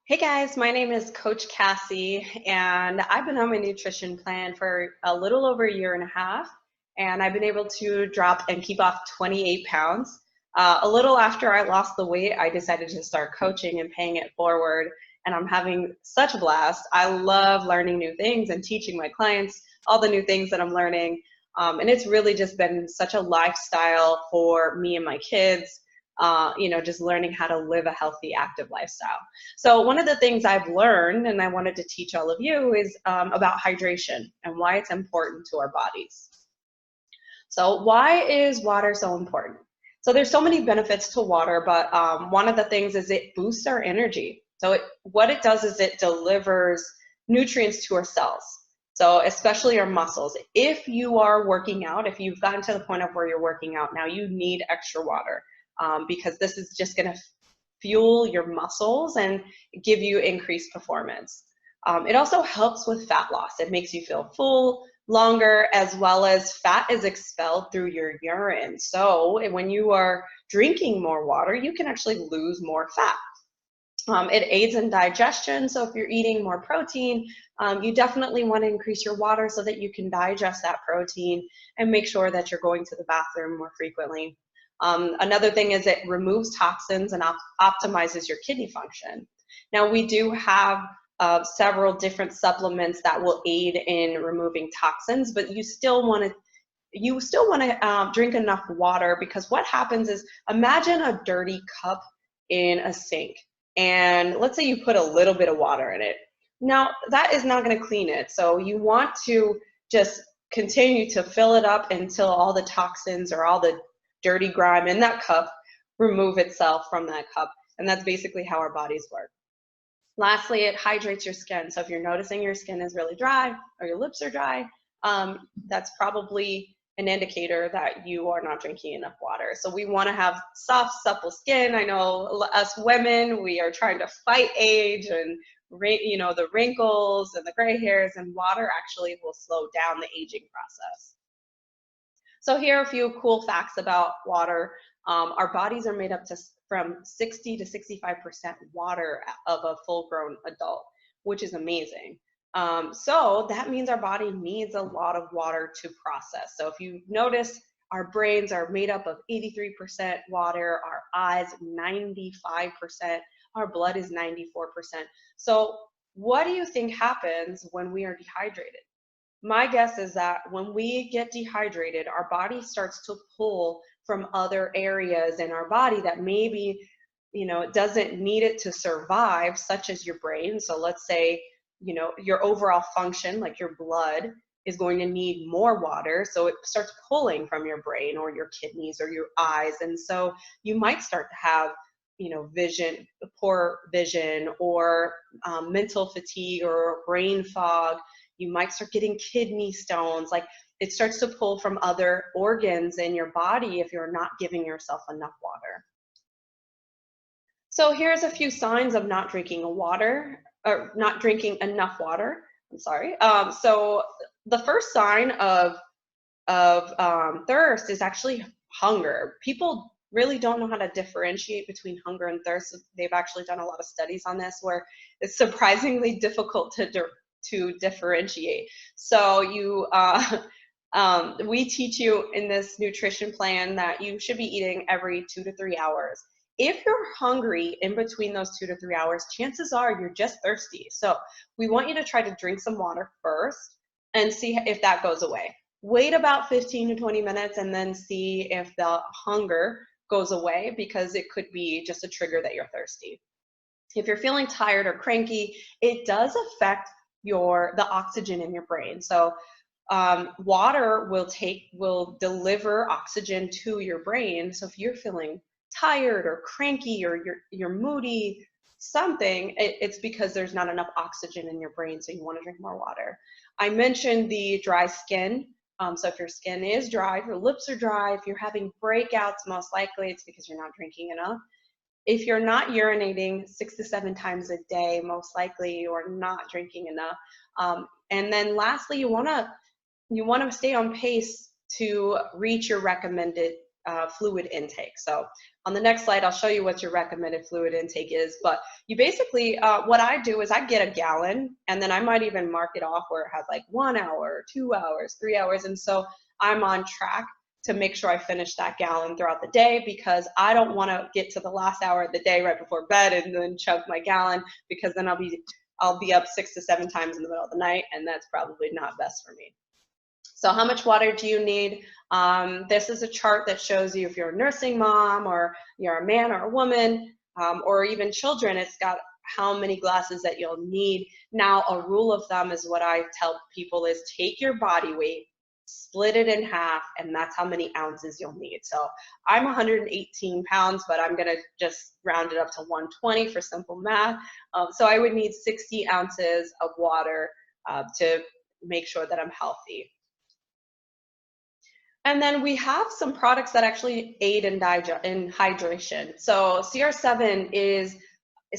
Hey guys, my name is Coach Cassie, and I've been on my nutrition plan for a little over a year and a half, and I've been able to drop and keep off 28 pounds. A little after I lost the weight, I decided to start coaching and paying it forward, and I'm having such a blast. I love learning new things and teaching my clients all the new things that I'm learning, and it's really just been such a lifestyle for me and my kids. Just learning how to live a healthy, active lifestyle. So one of the things I've learned, and I wanted to teach all of you, is about hydration and why it's important to our bodies. So why is water so important? So there's so many benefits to water, but one of the things is it boosts our energy. So what it does is it delivers nutrients to our cells. So especially our muscles. If you are working out, if you've gotten to the point of where you're working out now, you need extra water because this is just going to fuel your muscles and give you increased performance. It also helps with fat loss. It makes you feel full longer, as well as fat is expelled through your urine. So when you are drinking more water, you can actually lose more fat. It aids in digestion. So if you're eating more protein, you definitely want to increase your water so that you can digest that protein and make sure that you're going to the bathroom more frequently. Another thing is it removes toxins and optimizes your kidney function. Now we do have several different supplements that will aid in removing toxins, but you still want to drink enough water, because what happens is, imagine a dirty cup in a sink, and let's say you put a little bit of water in it. Now that is not going to clean it, so you want to just continue to fill it up until all the toxins or all the dirty grime in that cup remove itself from that cup. And that's basically how our bodies work. Lastly, it hydrates your skin. So if you're noticing your skin is really dry or your lips are dry, that's probably an indicator that you are not drinking enough water. So we want to have soft, supple skin. I know us women, we are trying to fight age and the wrinkles and the gray hairs, and water actually will slow down the aging process. So here are a few cool facts about water. Our bodies are made up from 60 to 65% water of a full-grown adult, which is amazing. So that means our body needs a lot of water to process. So if you notice, our brains are made up of 83% water, our eyes 95%, our blood is 94%. So what do you think happens when we are dehydrated? My guess is that when we get dehydrated, our body starts to pull from other areas in our body that maybe, it doesn't need it to survive, such as your brain. So let's say, your overall function, like your blood, is going to need more water. So it starts pulling from your brain or your kidneys or your eyes. And so you might start to have, poor vision, or mental fatigue or brain fog. You might start getting kidney stones. Like, it starts to pull from other organs in your body if you're not giving yourself enough water. So here's a few signs of not drinking not drinking enough water. I'm sorry. So the first sign of thirst is actually hunger. People really don't know how to differentiate between hunger and thirst. They've actually done a lot of studies on this, where it's surprisingly difficult to differentiate. So we teach you in this nutrition plan that you should be eating every 2 to 3 hours. If you're hungry in between those 2 to 3 hours, chances are you're just thirsty. So we want you to try to drink some water first and see if that goes away. Wait about 15 to 20 minutes and then see if the hunger goes away, because it could be just a trigger that you're thirsty. If you're feeling tired or cranky, it does affect the oxygen in your brain. So water will deliver oxygen to your brain. So if you're feeling tired or cranky, or you're moody, it's because there's not enough oxygen in your brain. So you want to drink more water. I mentioned the dry skin. So if your skin is dry, if your lips are dry, if you're having breakouts, most likely it's because you're not drinking enough. If you're not urinating 6 to 7 times a day, most likely you are not drinking enough. And then lastly, you want to stay on pace to reach your recommended fluid intake. So On the next slide, I'll show you what your recommended fluid intake is. But you basically, what I do is I get a gallon, and then I might even mark it off where it has like 1 hour, 2 hours, 3 hours. And so I'm on track to make sure I finish that gallon throughout the day, because I don't want to get to the last hour of the day right before bed and then chug my gallon, because then I'll be up 6 to 7 times in the middle of the night, and that's probably not best for me. So how much water do you need? This is a chart that shows you if you're a nursing mom or you're a man or a woman, or even children. It's got how many glasses that you'll need. Now, a rule of thumb is what I tell people is take your body weight, split it in half, and that's how many ounces you'll need. So I'm 118 pounds, but I'm gonna just round it up to 120 for simple math. So I would need 60 ounces of water to make sure that I'm healthy. And then we have some products that actually aid in hydration. So CR7 is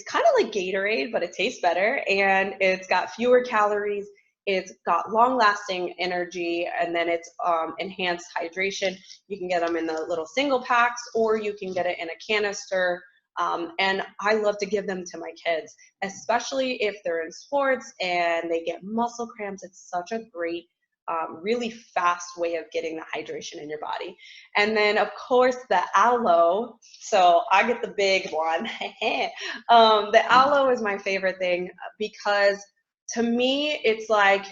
kind of like Gatorade, but it tastes better, and it's got fewer calories. It's got long-lasting energy, and then it's enhanced hydration. You can get them in the little single packs, or you can get it in a canister. And I love to give them to my kids, especially if they're in sports and they get muscle cramps. It's such a great really fast way of getting the hydration in your body. And then of course the aloe, so I get the big one. The aloe is my favorite thing, because to me it's like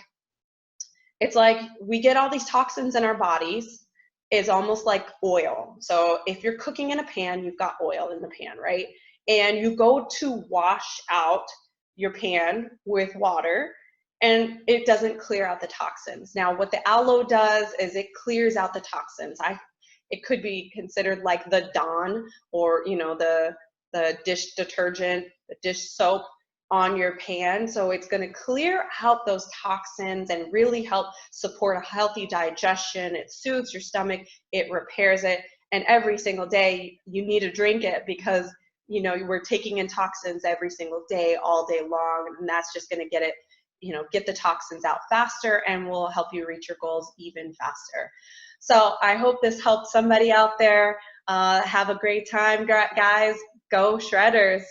we get all these toxins in our bodies. It's almost like oil. So if you're cooking in a pan, you've got oil in the pan, right? And you go to wash out your pan with water, and it doesn't clear out the toxins. Now, what the aloe does is it clears out the toxins. It could be considered like the Dawn, or the dish detergent, the dish soap on your pan. So it's going to clear out those toxins and really help support a healthy digestion. It soothes your stomach, it repairs it, and every single day you need to drink it, because we're taking in toxins every single day, all day long, and that's just going to get the toxins out faster and will help you reach your goals even faster. So I hope this helped somebody out there. Have a great time, guys. Go Shredders.